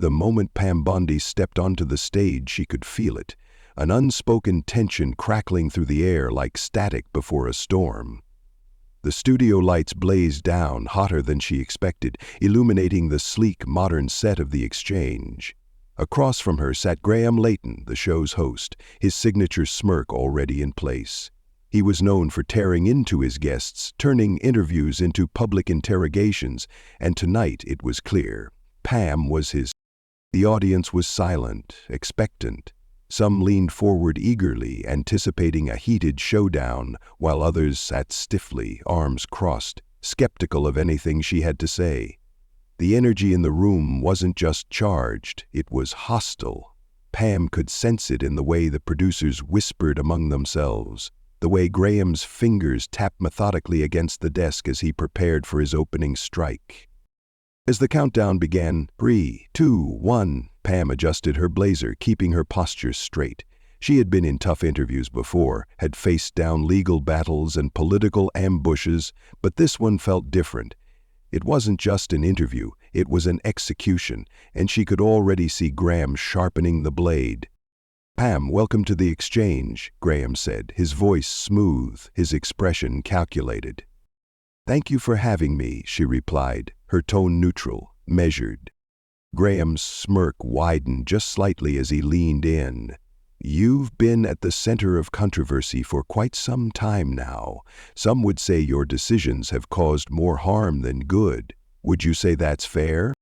The moment Pam Bondi stepped onto the stage, she could feel it, an unspoken tension crackling through the air like static before a storm. The studio lights blazed down, hotter than she expected, illuminating the sleek, modern set of the exchange. Across from her sat Graham Layton, the show's host, his signature smirk already in place. He was known for tearing into his guests, turning interviews into public interrogations, and tonight it was clear. Pam was his. The audience was silent, expectant. Some leaned forward eagerly, anticipating a heated showdown, while others sat stiffly, arms crossed, skeptical of anything she had to say. The energy in the room wasn't just charged, it was hostile. Pam could sense it in the way the producers whispered among themselves, the way Graham's fingers tapped methodically against the desk as he prepared for his opening strike. As the countdown began, 3, 2, 1, Pam adjusted her blazer, keeping her posture straight. She had been in tough interviews before, had faced down legal battles and political ambushes, but this one felt different. It wasn't just an interview, it was an execution, and she could already see Graham sharpening the blade. "Pam, welcome to the exchange," Graham said, his voice smooth, his expression calculated. "Thank you for having me," she replied, her tone neutral, measured. Graham's smirk widened just slightly as he leaned in. "You've been at the center of controversy for quite some time now. Some would say your decisions have caused more harm than good. Would you say that's fair?"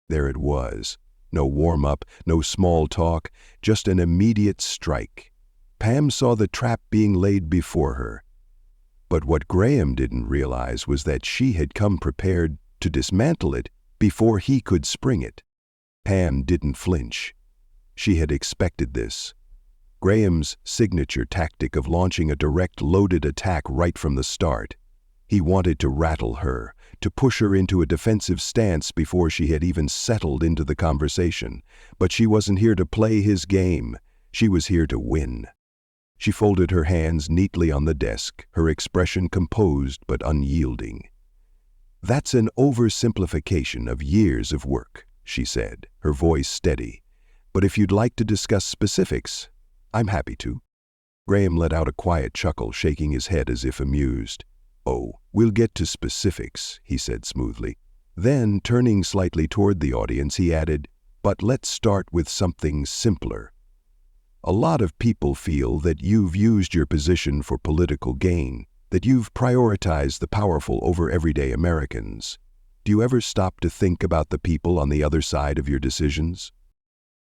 There it was. No warm-up, no small talk, just an immediate strike. Pam saw the trap being laid before her. But what Graham didn't realize was that she had come prepared to dismantle it before he could spring it. Pam didn't flinch. She had expected this. Graham's signature tactic of launching a direct, loaded attack right from the start. He wanted to rattle her, to push her into a defensive stance before she had even settled into the conversation. But she wasn't here to play his game. She was here to win. She folded her hands neatly on the desk, her expression composed but unyielding. "That's an oversimplification of years of work," she said, her voice steady. "But if you'd like to discuss specifics, I'm happy to." Graham let out a quiet chuckle, shaking his head as if amused. "Oh, we'll get to specifics," he said smoothly. Then, turning slightly toward the audience, he added, "But let's start with something simpler. A lot of people feel that you've used your position for political gain, that you've prioritized the powerful over everyday Americans. Do you ever stop to think about the people on the other side of your decisions?"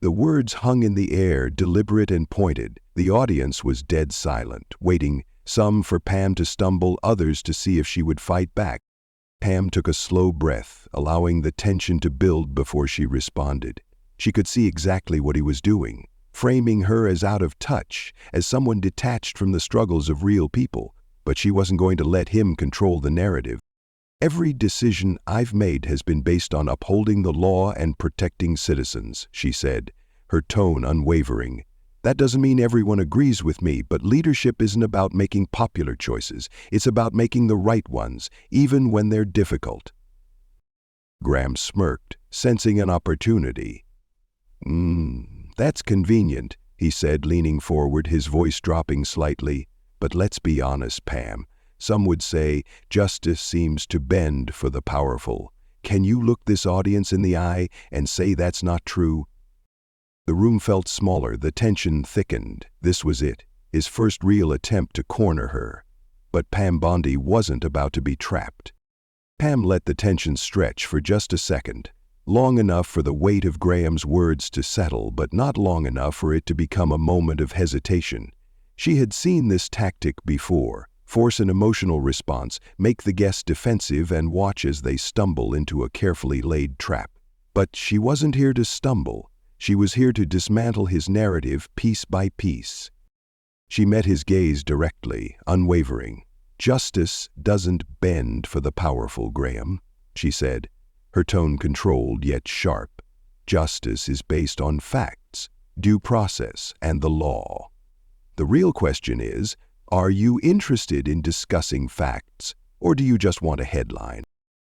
The words hung in the air, deliberate and pointed. The audience was dead silent, waiting, some for Pam to stumble, others to see if she would fight back. Pam took a slow breath, allowing the tension to build before she responded. She could see exactly what he was doing, framing her as out of touch, as someone detached from the struggles of real people, but she wasn't going to let him control the narrative. "Every decision I've made has been based on upholding the law and protecting citizens," she said, her tone unwavering. "That doesn't mean everyone agrees with me, but leadership isn't about making popular choices. It's about making the right ones, even when they're difficult." Graham smirked, sensing an opportunity. That's convenient," he said, leaning forward, his voice dropping slightly. "But let's be honest, Pam. Some would say justice seems to bend for the powerful. Can you look this audience in the eye and say that's not true?" The room felt smaller, the tension thickened. This was it, his first real attempt to corner her. But Pam Bondi wasn't about to be trapped. Pam let the tension stretch for just a second, long enough for the weight of Graham's words to settle, but not long enough for it to become a moment of hesitation. She had seen this tactic before. Force an emotional response, make the guest defensive, and watch as they stumble into a carefully laid trap. But she wasn't here to stumble. She was here to dismantle his narrative piece by piece. She met his gaze directly, unwavering. "Justice doesn't bend for the powerful, Graham," she said, her tone controlled yet sharp. "Justice is based on facts, due process, and the law. The real question is, are you interested in discussing facts, or do you just want a headline?"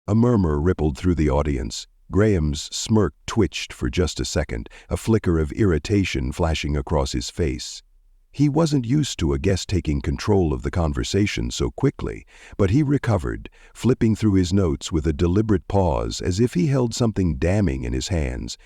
A murmur rippled through the audience. Graham's smirk twitched for just a second, a flicker of irritation flashing across his face. He wasn't used to a guest taking control of the conversation so quickly, but he recovered, flipping through his notes with a deliberate pause as if he held something damning in his hands.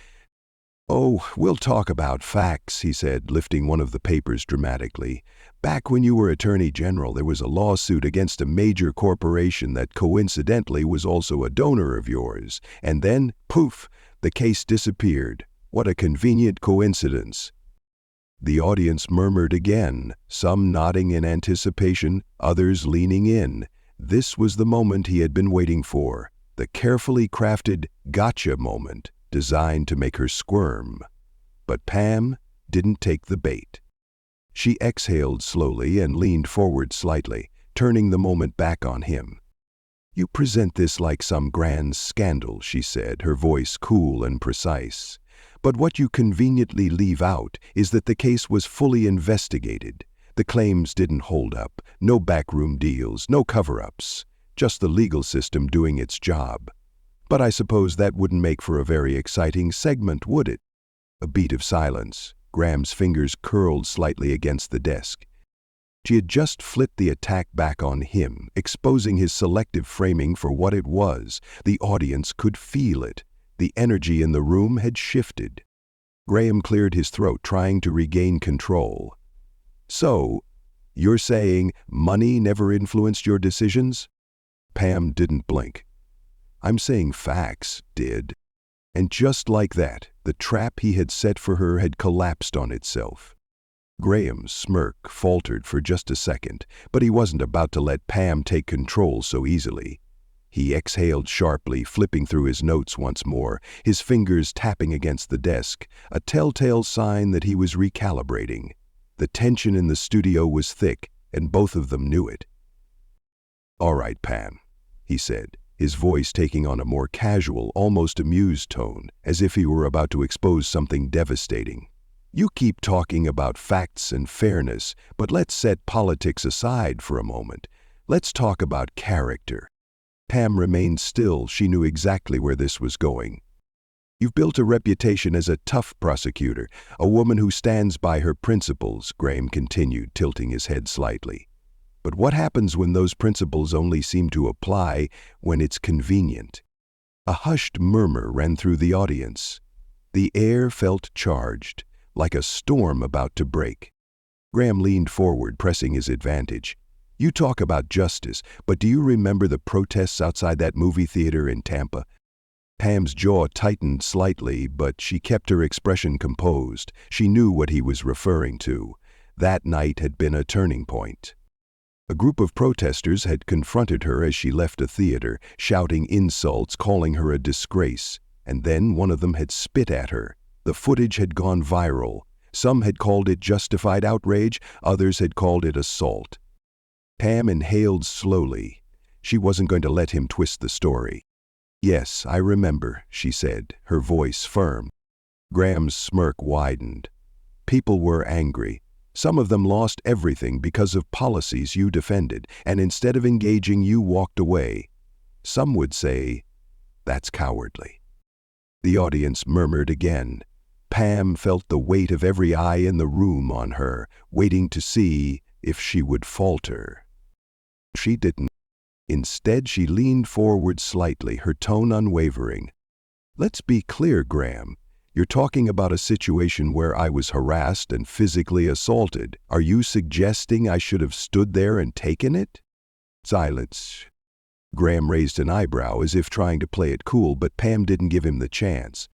"Oh, we'll talk about facts," he said, lifting one of the papers dramatically. "Back when you were Attorney General, there was a lawsuit against a major corporation that coincidentally was also a donor of yours. And then, poof, the case disappeared. What a convenient coincidence." The audience murmured again, some nodding in anticipation, others leaning in. This was the moment he had been waiting for, the carefully crafted gotcha moment, designed to make her squirm. But Pam didn't take the bait. She exhaled slowly and leaned forward slightly, turning the moment back on him. "You present this like some grand scandal," she said, her voice cool and precise. "But what you conveniently leave out is that the case was fully investigated. The claims didn't hold up, no backroom deals, no cover-ups, just the legal system doing its job. But I suppose that wouldn't make for a very exciting segment, would it?" A beat of silence. Graham's fingers curled slightly against the desk. She had just flipped the attack back on him, exposing his selective framing for what it was. The audience could feel it. The energy in the room had shifted. Graham cleared his throat, trying to regain control. "So, you're saying money never influenced your decisions?" Pam didn't blink. "I'm saying facts did." And just like that, the trap he had set for her had collapsed on itself. Graham's smirk faltered for just a second, but he wasn't about to let Pam take control so easily. He exhaled sharply, flipping through his notes once more, his fingers tapping against the desk, a telltale sign that he was recalibrating. The tension in the studio was thick, and both of them knew it. "All right, Pam," he said, his voice taking on a more casual, almost amused tone, as if he were about to expose something devastating. "You keep talking about facts and fairness, but let's set politics aside for a moment. Let's talk about character." Pam remained still. She knew exactly where this was going. "You've built a reputation as a tough prosecutor, a woman who stands by her principles," Graham continued, tilting his head slightly. "But what happens when those principles only seem to apply when it's convenient?" A hushed murmur ran through the audience. The air felt charged, like a storm about to break. Graham leaned forward, pressing his advantage. "You talk about justice, but do you remember the protests outside that movie theater in Tampa?" Pam's jaw tightened slightly, but she kept her expression composed. She knew what he was referring to. That night had been a turning point. A group of protesters had confronted her as she left a theater, shouting insults, calling her a disgrace. And then one of them had spit at her. The footage had gone viral. Some had called it justified outrage, others had called it assault. Pam inhaled slowly. She wasn't going to let him twist the story. "Yes, I remember," she said, her voice firm. Graham's smirk widened. "People were angry. Some of them lost everything because of policies you defended, and instead of engaging, you walked away. Some would say, that's cowardly." The audience murmured again. Pam felt the weight of every eye in the room on her, waiting to see if she would falter. She didn't. Instead, she leaned forward slightly, her tone unwavering. "Let's be clear, Graham. You're talking about a situation where I was harassed and physically assaulted. Are you suggesting I should have stood there and taken it?" Silence. Graham raised an eyebrow as if trying to play it cool, but Pam didn't give him the chance.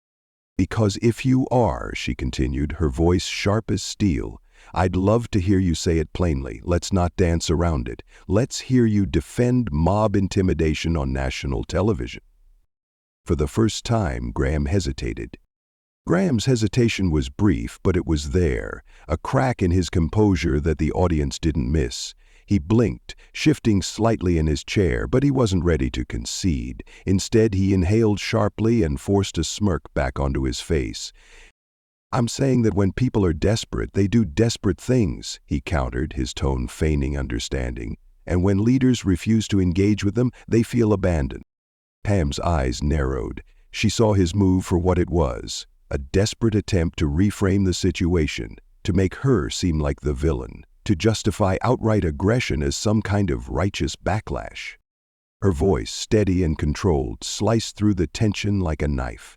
"Because if you are," she continued, her voice sharp as steel, "I'd love to hear you say it plainly. Let's not dance around it. Let's hear you defend mob intimidation on national television." For the first time, Graham hesitated. Graham's hesitation was brief, but it was there, a crack in his composure that the audience didn't miss. He blinked, shifting slightly in his chair, but he wasn't ready to concede. Instead, he inhaled sharply and forced a smirk back onto his face. "I'm saying that when people are desperate, they do desperate things," he countered, his tone feigning understanding. "And when leaders refuse to engage with them, they feel abandoned." Pam's eyes narrowed. She saw his move for what it was, a desperate attempt to reframe the situation, to make her seem like the villain, to justify outright aggression as some kind of righteous backlash. Her voice, steady and controlled, sliced through the tension like a knife.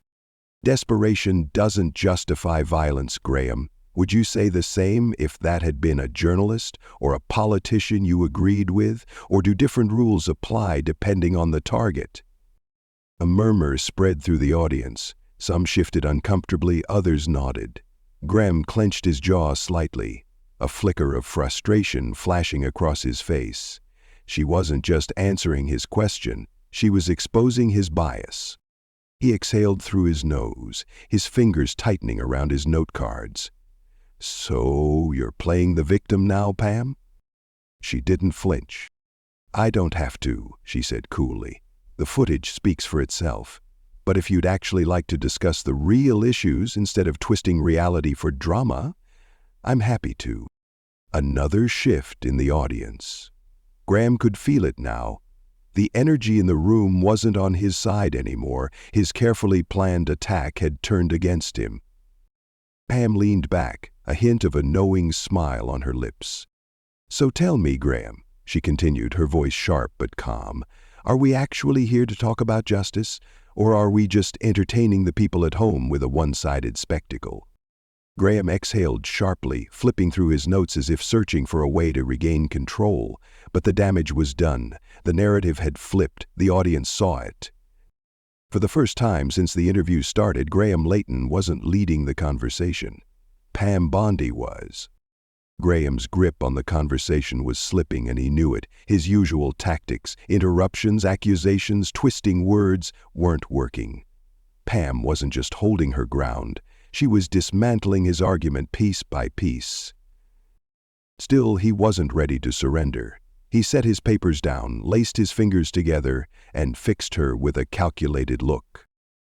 Desperation doesn't justify violence, Graham. Would you say the same if that had been a journalist or a politician you agreed with, or do different rules apply depending on the target? A murmur spread through the audience. Some shifted uncomfortably, others nodded. Graham clenched his jaw slightly, a flicker of frustration flashing across his face. She wasn't just answering his question, she was exposing his bias. He exhaled through his nose, his fingers tightening around his note cards. "So, you're playing the victim now, Pam?" She didn't flinch. "I don't have to," she said coolly. "The footage speaks for itself. But if you'd actually like to discuss the real issues instead of twisting reality for drama, I'm happy to." Another shift in the audience. Graham could feel it now. The energy in the room wasn't on his side anymore. His carefully planned attack had turned against him. Pam leaned back, a hint of a knowing smile on her lips. "So tell me, Graham," she continued, her voice sharp but calm, "are we actually here to talk about justice, or are we just entertaining the people at home with a one-sided spectacle?" Graham exhaled sharply, flipping through his notes as if searching for a way to regain control. But the damage was done. The narrative had flipped. The audience saw it. For the first time since the interview started, Graham Layton wasn't leading the conversation. Pam Bondi was. Graham's grip on the conversation was slipping, and he knew it. His usual tactics, interruptions, accusations, twisting words, weren't working. Pam wasn't just holding her ground. She was dismantling his argument piece by piece. Still, he wasn't ready to surrender. He set his papers down, laced his fingers together, and fixed her with a calculated look.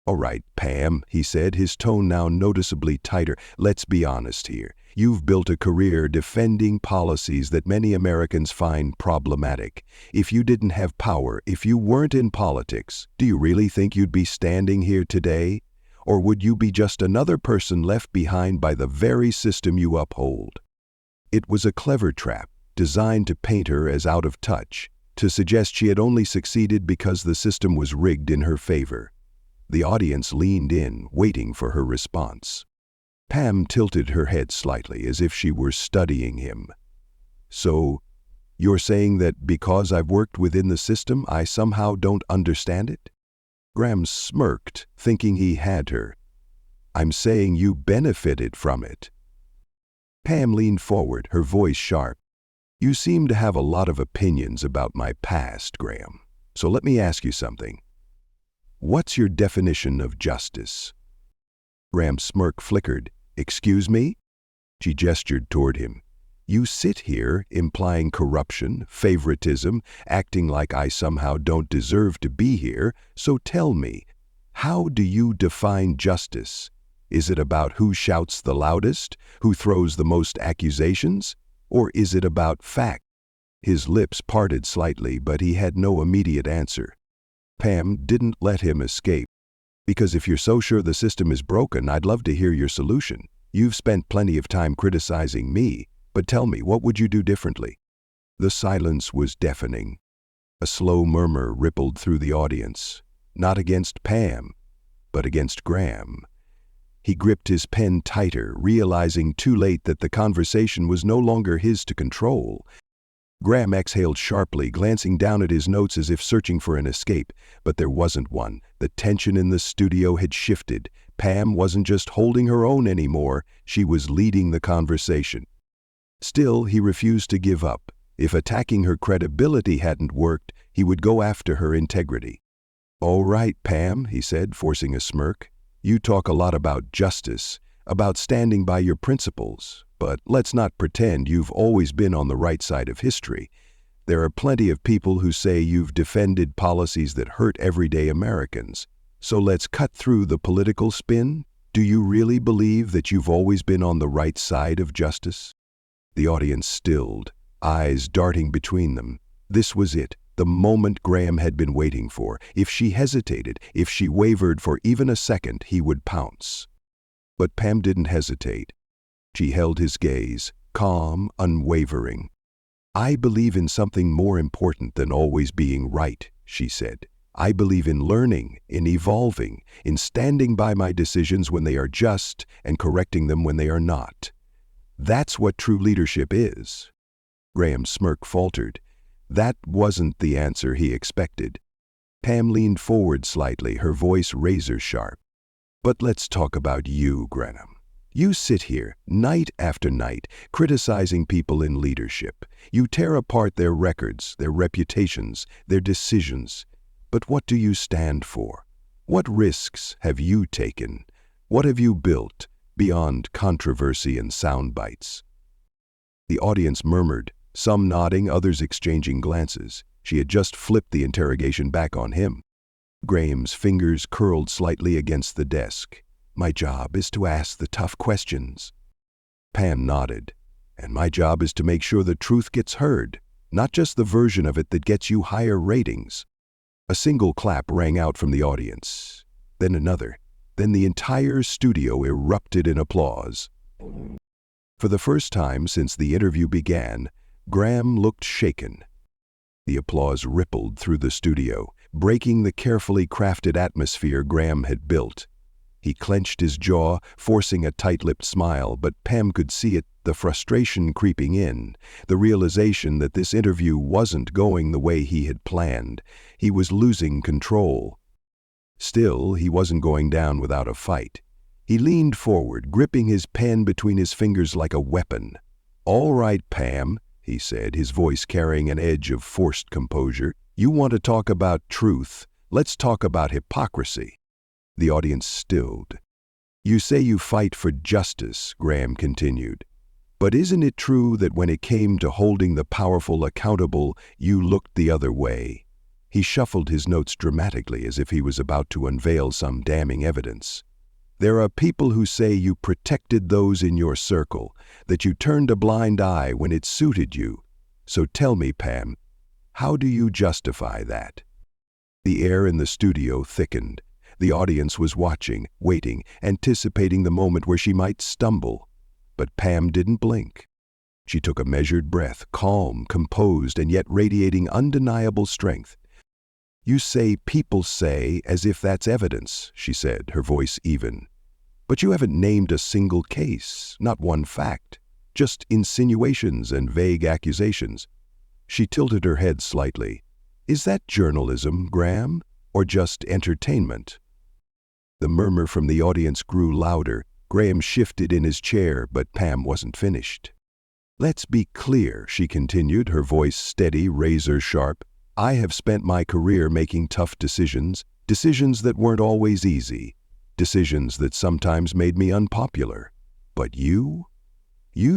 "All right, Pam," he said, his tone now noticeably tighter. "Let's be honest here. You've built a career defending policies that many Americans find problematic. If you didn't have power, if you weren't in politics, do you really think you'd be standing here today? Or would you be just another person left behind by the very system you uphold?" It was a clever trap, designed to paint her as out of touch, to suggest she had only succeeded because the system was rigged in her favor. The audience leaned in, waiting for her response. Pam tilted her head slightly, as if she were studying him. "So, you're saying that because I've worked within the system, I somehow don't understand it?" Graham smirked, thinking he had her. "I'm saying you benefited from it." Pam leaned forward, her voice sharp. "You seem to have a lot of opinions about my past, Graham. So let me ask you something. What's your definition of justice?" Graham's smirk flickered. "Excuse me?" She gestured toward him. "You sit here implying corruption, favoritism, acting like I somehow don't deserve to be here. So tell me, how do you define justice? Is it about who shouts the loudest, who throws the most accusations? Or is it about fact?" His lips parted slightly, but he had no immediate answer. Pam didn't let him escape. "Because if you're so sure the system is broken, I'd love to hear your solution. You've spent plenty of time criticizing me, but tell me, what would you do differently?" The silence was deafening. A slow murmur rippled through the audience, not against Pam, but against Graham. He gripped his pen tighter, realizing too late that the conversation was no longer his to control. Graham exhaled sharply, glancing down at his notes as if searching for an escape, but there wasn't one. The tension in the studio had shifted. Pam wasn't just holding her own anymore, she was leading the conversation. Still, he refused to give up. If attacking her credibility hadn't worked, he would go after her integrity. "All right, Pam," he said, forcing a smirk. "You talk a lot about justice, about standing by your principles, but let's not pretend you've always been on the right side of history. There are plenty of people who say you've defended policies that hurt everyday Americans. So let's cut through the political spin. Do you really believe that you've always been on the right side of justice?" The audience stilled, eyes darting between them. This was it, the moment Graham had been waiting for. If she hesitated, if she wavered for even a second, he would pounce. But Pam didn't hesitate. She held his gaze, calm, unwavering. "I believe in something more important than always being right," she said. "I believe in learning, in evolving, in standing by my decisions when they are just and correcting them when they are not. That's what true leadership is." Graham's smirk faltered. That wasn't the answer he expected. Pam leaned forward slightly, her voice razor-sharp. "But let's talk about you, Graham. You sit here, night after night, criticizing people in leadership. You tear apart their records, their reputations, their decisions. But what do you stand for? What risks have you taken? What have you built beyond controversy and sound bites?" The audience murmured, some nodding, others exchanging glances. She had just flipped the interrogation back on him. Graham's fingers curled slightly against the desk. "My job is to ask the tough questions." Pam nodded. "And my job is to make sure the truth gets heard, not just the version of it that gets you higher ratings." A single clap rang out from the audience, then another. Then the entire studio erupted in applause. For the first time since the interview began, Graham looked shaken. The applause rippled through the studio, breaking the carefully crafted atmosphere Graham had built. He clenched his jaw, forcing a tight-lipped smile, but Pam could see it, the frustration creeping in, the realization that this interview wasn't going the way he had planned. He was losing control. Still, he wasn't going down without a fight. He leaned forward, gripping his pen between his fingers like a weapon. "All right, Pam," he said, his voice carrying an edge of forced composure. "You want to talk about truth. Let's talk about hypocrisy." The audience stilled. "You say you fight for justice," Graham continued. "But isn't it true that when it came to holding the powerful accountable, you looked the other way?" He shuffled his notes dramatically as if he was about to unveil some damning evidence. "There are people who say you protected those in your circle, that you turned a blind eye when it suited you. So tell me, Pam, how do you justify that?" The air in the studio thickened. The audience was watching, waiting, anticipating the moment where she might stumble. But Pam didn't blink. She took a measured breath, calm, composed, and yet radiating undeniable strength. "You say people say as if that's evidence," she said, her voice even. "But you haven't named a single case, not one fact, just insinuations and vague accusations." She tilted her head slightly. "Is that journalism, Graham, or just entertainment?" The murmur from the audience grew louder. Graham shifted in his chair, but Pam wasn't finished. "Let's be clear," she continued, her voice steady, razor-sharp. "I have spent my career making tough decisions, decisions that weren't always easy, decisions that sometimes made me unpopular. But you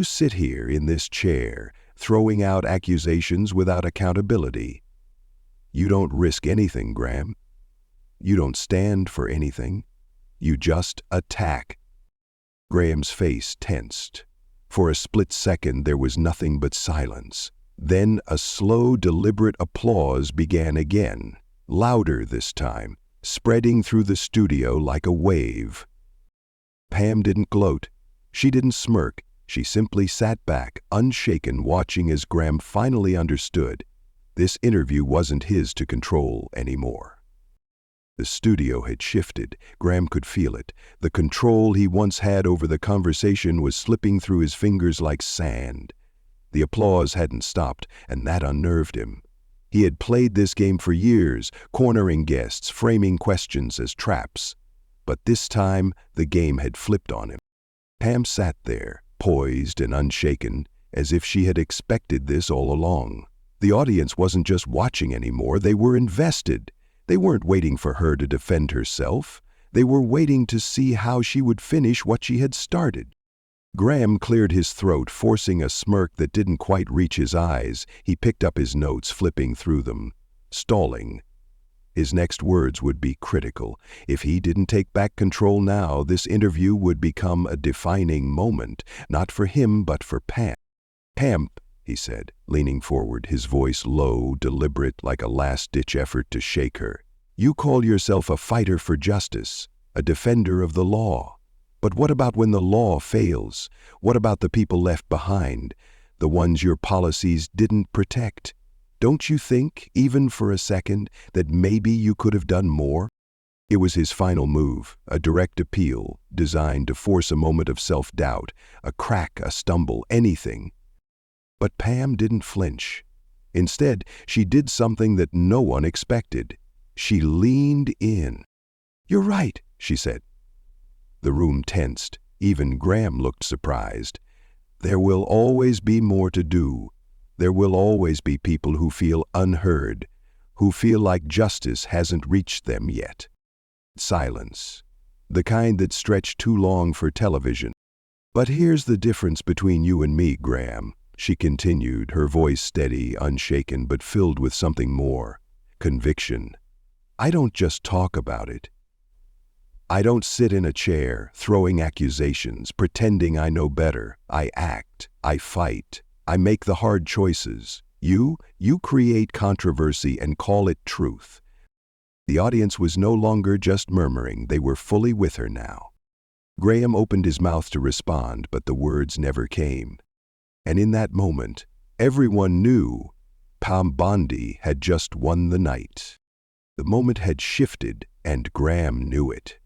sit here in this chair, throwing out accusations without accountability. You don't risk anything, Graham. You don't stand for anything. You just attack." Graham's face tensed. For a split second there was nothing but silence. Then a slow, deliberate applause began again, louder this time, spreading through the studio like a wave. Pam didn't gloat. She didn't smirk. She simply sat back, unshaken, watching as Graham finally understood. This interview wasn't his to control anymore. The studio had shifted. Graham could feel it. The control he once had over the conversation was slipping through his fingers like sand. The applause hadn't stopped, and that unnerved him. He had played this game for years, cornering guests, framing questions as traps. But this time, the game had flipped on him. Pam sat there, poised and unshaken, as if she had expected this all along. The audience wasn't just watching anymore, they were invested. They weren't waiting for her to defend herself. They were waiting to see how she would finish what she had started. Graham cleared his throat, forcing a smirk that didn't quite reach his eyes. He picked up his notes, flipping through them, stalling. His next words would be critical. If he didn't take back control now, this interview would become a defining moment, not for him but for Pam. "Pam, he said, leaning forward, his voice low, deliberate, like a last-ditch effort to shake her. You call yourself a fighter for justice, a defender of the law. But what about when the law fails? What about the people left behind, the ones your policies didn't protect? Don't you think, even for a second, that maybe you could have done more? It was his final move, a direct appeal, designed to force a moment of self-doubt, a crack, a stumble, anything. But Pam didn't flinch. Instead, she did something that no one expected. She leaned in. You're right, she said. The room tensed. Even Graham looked surprised. There will always be more to do. There will always be people who feel unheard, who feel like justice hasn't reached them yet. Silence. The kind that stretched too long for television. But here's the difference between you and me, Graham, she continued, her voice steady, unshaken, but filled with something more. Conviction. I don't just talk about it. I don't sit in a chair, throwing accusations, pretending I know better. I act. I fight. I make the hard choices. You create controversy and call it truth. The audience was no longer just murmuring, they were fully with her now. Graham opened his mouth to respond, but the words never came. And in that moment, everyone knew Pam Bondi had just won the night. The moment had shifted, and Graham knew it.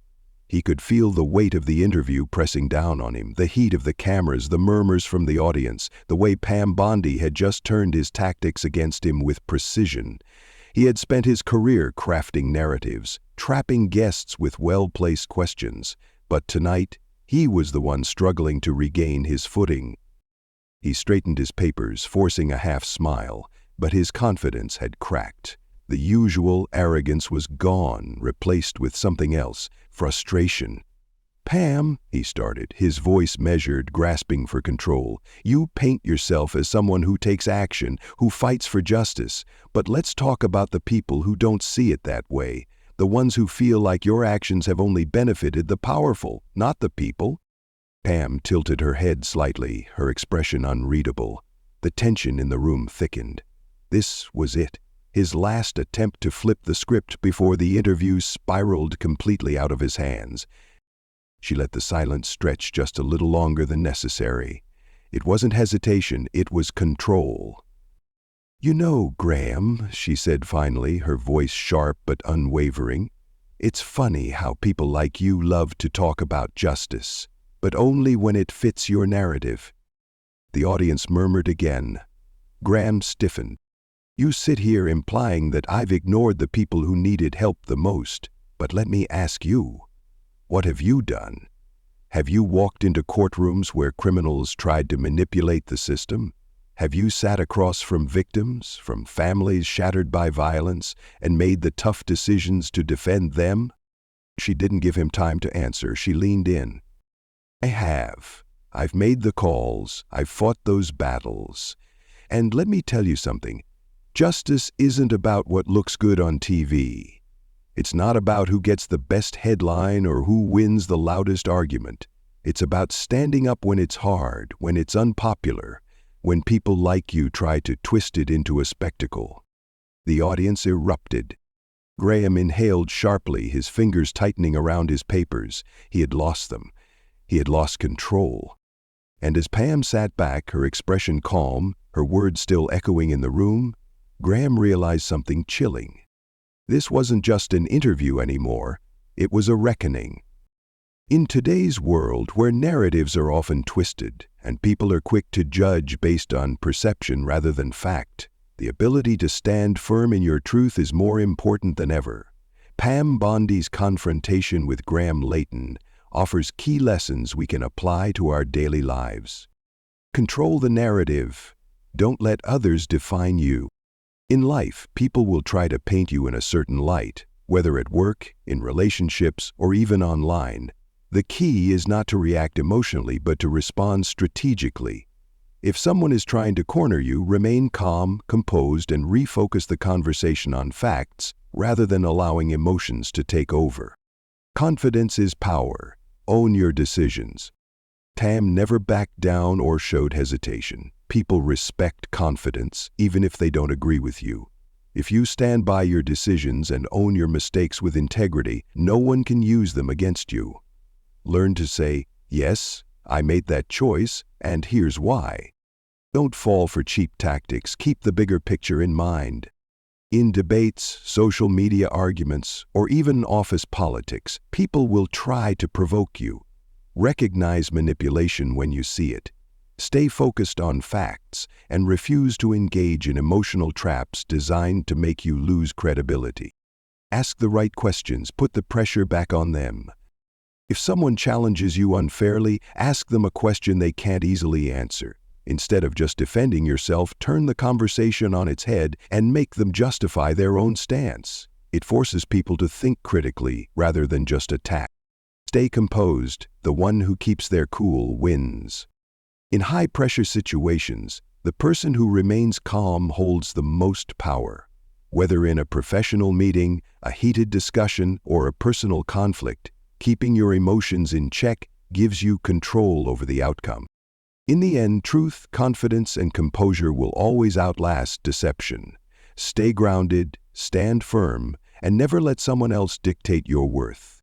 He could feel the weight of the interview pressing down on him, the heat of the cameras, the murmurs from the audience, the way Pam Bondi had just turned his tactics against him with precision. He had spent his career crafting narratives, trapping guests with well-placed questions, but tonight he was the one struggling to regain his footing. He straightened his papers, forcing a half smile, but his confidence had cracked. The usual arrogance was gone, replaced with something else, frustration. Pam, he started, his voice measured, grasping for control, you paint yourself as someone who takes action, who fights for justice, but let's talk about the people who don't see it that way, the ones who feel like your actions have only benefited the powerful, not the people. Pam tilted her head slightly, her expression unreadable. The tension in the room thickened. This was it. His last attempt to flip the script before the interview spiraled completely out of his hands. She let the silence stretch just a little longer than necessary. It wasn't hesitation, it was control. You know, Graham, she said finally, her voice sharp but unwavering, it's funny how people like you love to talk about justice, but only when it fits your narrative. The audience murmured again. Graham stiffened. You sit here implying that I've ignored the people who needed help the most, but let me ask you, what have you done? Have you walked into courtrooms where criminals tried to manipulate the system? Have you sat across from victims, from families shattered by violence, and made the tough decisions to defend them? She didn't give him time to answer. She leaned in. I have. I've made the calls. I've fought those battles. And let me tell you something. Justice isn't about what looks good on TV. It's not about who gets the best headline or who wins the loudest argument. It's about standing up when it's hard, when it's unpopular, when people like you try to twist it into a spectacle. The audience erupted. Graham inhaled sharply, his fingers tightening around his papers. He had lost them. He had lost control. And as Pam sat back, her expression calm, her words still echoing in the room, Graham realized something chilling. This wasn't just an interview anymore, it was a reckoning. In today's world, where narratives are often twisted and people are quick to judge based on perception rather than fact, the ability to stand firm in your truth is more important than ever. Pam Bondi's confrontation with Graham Layton offers key lessons we can apply to our daily lives. Control the narrative. Don't let others define you. In life, people will try to paint you in a certain light, whether at work, in relationships, or even online. The key is not to react emotionally, but to respond strategically. If someone is trying to corner you, remain calm, composed, and refocus the conversation on facts rather than allowing emotions to take over. Confidence is power. Own your decisions. Pam never backed down or showed hesitation. People respect confidence, even if they don't agree with you. If you stand by your decisions and own your mistakes with integrity, no one can use them against you. Learn to say, "Yes, I made that choice, and here's why." Don't fall for cheap tactics. Keep the bigger picture in mind. In debates, social media arguments, or even office politics, people will try to provoke you. Recognize manipulation when you see it. Stay focused on facts and refuse to engage in emotional traps designed to make you lose credibility. Ask the right questions. Put the pressure back on them. If someone challenges you unfairly, ask them a question they can't easily answer. Instead of just defending yourself, turn the conversation on its head and make them justify their own stance. It forces people to think critically rather than just attack. Stay composed. The one who keeps their cool wins. In high-pressure situations, the person who remains calm holds the most power. Whether in a professional meeting, a heated discussion, or a personal conflict, keeping your emotions in check gives you control over the outcome. In the end, truth, confidence, and composure will always outlast deception. Stay grounded, stand firm, and never let someone else dictate your worth.